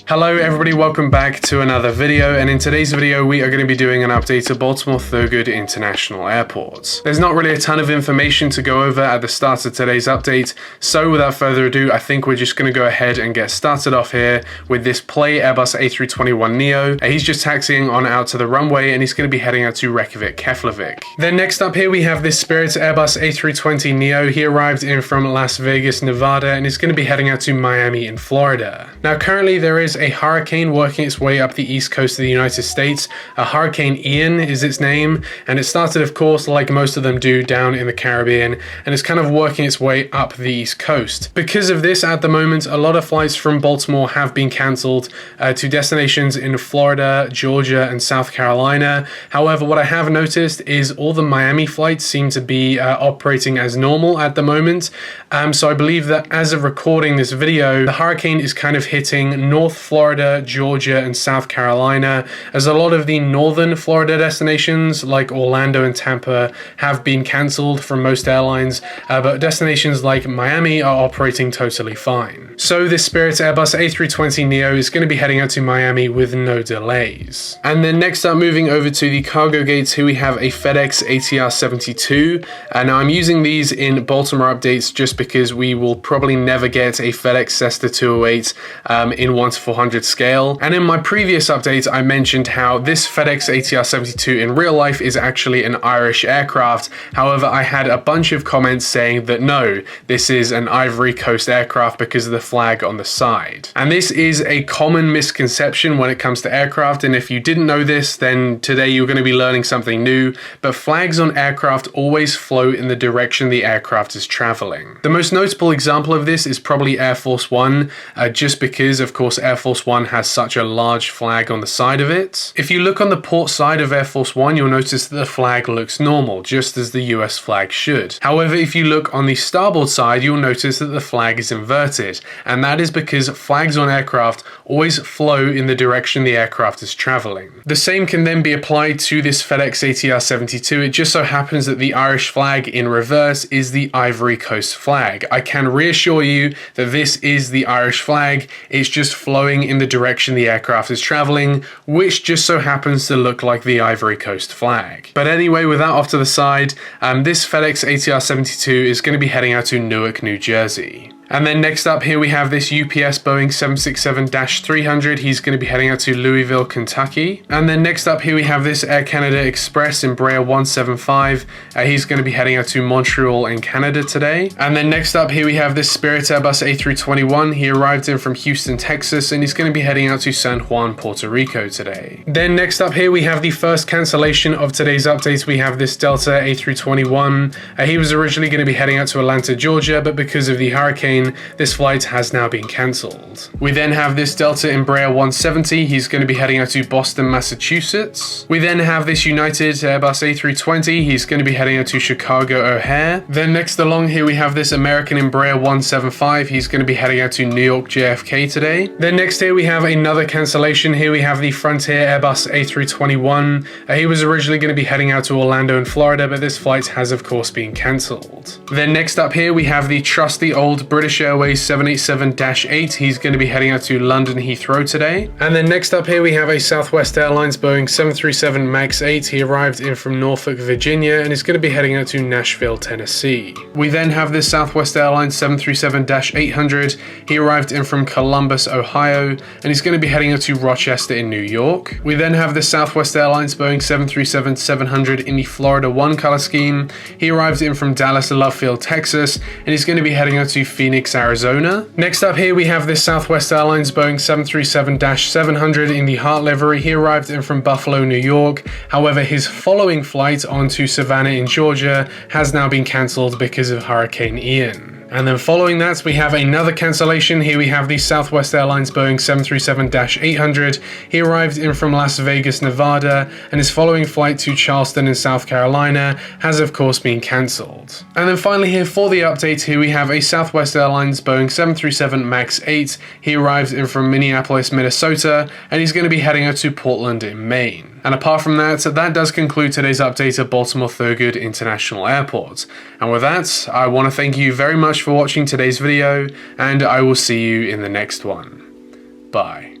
Hello everybody, welcome back to another video, and in today's video we are going to be doing an update to Baltimore Thurgood International Airport. There's not really a ton of information to go over at the start of today's update, so without further ado I think we're just going to go ahead and get started off here with this Play Airbus A321neo. He's just taxiing on out to the runway and he's going to be heading out to Reykjavik, Keflavik. Then next up here we have this Spirit Airbus A320neo. He arrived in from Las Vegas, Nevada, and he's going to be heading out to Miami in Florida. Now currently there is a hurricane working its way up the east coast of the United States. Hurricane Ian is its name, and it started, of course, like most of them do, down in the Caribbean, and it's kind of working its way up the east coast. Because of this, at the moment, a lot of flights from Baltimore have been cancelled to destinations in Florida, Georgia, and South Carolina. However, what I have noticed is all the Miami flights seem to be operating as normal at the moment. So I believe that as of recording this video, the hurricane is kind of hitting North Florida, Georgia, and South Carolina, as a lot of the northern Florida destinations like Orlando and Tampa have been cancelled from most airlines, but destinations like Miami are operating totally fine. So this Spirit Airbus A320neo is going to be heading out to Miami with no delays. And then next up, moving over to the cargo gates, here we have a FedEx ATR 72. Now I'm using these in Baltimore updates just because we will probably never get a FedEx Cessna 208 in 1:400 scale. And in my previous update I mentioned how this FedEx ATR 72 in real life is actually an Irish aircraft. However, I had a bunch of comments saying that no, this is an Ivory Coast aircraft because of the flag on the side. And this is a common misconception when it comes to aircraft, and if you didn't know this, then today you're going to be learning something new. But flags on aircraft always float in the direction the aircraft is traveling. The most notable example of this is probably Air Force One, just because of course Air Force One has such a large flag on the side of it. If you look on the port side of Air Force One, you'll notice that the flag looks normal, just as the US flag should. However, if you look on the starboard side, you'll notice that the flag is inverted, and that is because flags on aircraft always flow in the direction the aircraft is traveling. The same can then be applied to this FedEx ATR 72. It just so happens that the Irish flag in reverse is the Ivory Coast flag. I can reassure you that this is the Irish flag. It's just flowing in the direction the aircraft is traveling, which just so happens to look like the Ivory Coast flag. But anyway, with that off to the side, this FedEx ATR 72 is going to be heading out to Newark, New Jersey. And then next up here we have this UPS Boeing 767-300. He's going to be heading out to Louisville, Kentucky. And then next up here we have this Air Canada Express Embraer 175. He's going to be heading out to Montreal in Canada today. And then next up here we have this Spirit Airbus A321. He arrived in from Houston, Texas, and he's going to be heading out to San Juan, Puerto Rico today. Then next up here we have the first cancellation of today's updates. We have this Delta A321. He was originally going to be heading out to Atlanta, Georgia, but because of the hurricane, this flight has now been cancelled. We then have this Delta Embraer 170. He's going to be heading out to Boston, Massachusetts. We then have this United Airbus A320. He's going to be heading out to Chicago O'Hare. Then next along here we have this American Embraer 175. He's going to be heading out to New York JFK today. Then next here we have another cancellation. Here we have the Frontier Airbus A321. He was originally going to be heading out to Orlando in Florida, but this flight has of course been cancelled. Then next up here we have the trusty old British Airways 787-8. He's going to be heading out to London Heathrow today. And then next up here we have a Southwest Airlines Boeing 737 MAX 8. He arrived in from Norfolk, Virginia, and is going to be heading out to Nashville, Tennessee. We then have this Southwest Airlines 737-800. He arrived in from Columbus, Ohio, and he's going to be heading out to Rochester in New York. We then have the Southwest Airlines Boeing 737-700 in the Florida 1 color scheme. He arrived in from Dallas, Love Field, Texas, and he's going to be heading out to Phoenix, Arizona. Next up here we have this Southwest Airlines Boeing 737-700 in the Heart livery. He arrived in from Buffalo, New York. However, his following flight onto Savannah in Georgia has now been cancelled because of Hurricane Ian. And then following that, we have another cancellation. Here we have the Southwest Airlines Boeing 737-800. He arrived in from Las Vegas, Nevada, and his following flight to Charleston in South Carolina has of course been cancelled. And then finally here for the update, here we have a Southwest Airlines Boeing 737 MAX 8. He arrived in from Minneapolis, Minnesota, and he's going to be heading out to Portland in Maine. And apart from that, that does conclude today's update of Baltimore Thurgood International Airport. And with that, I want to thank you very much for watching today's video, and I will see you in the next one. Bye.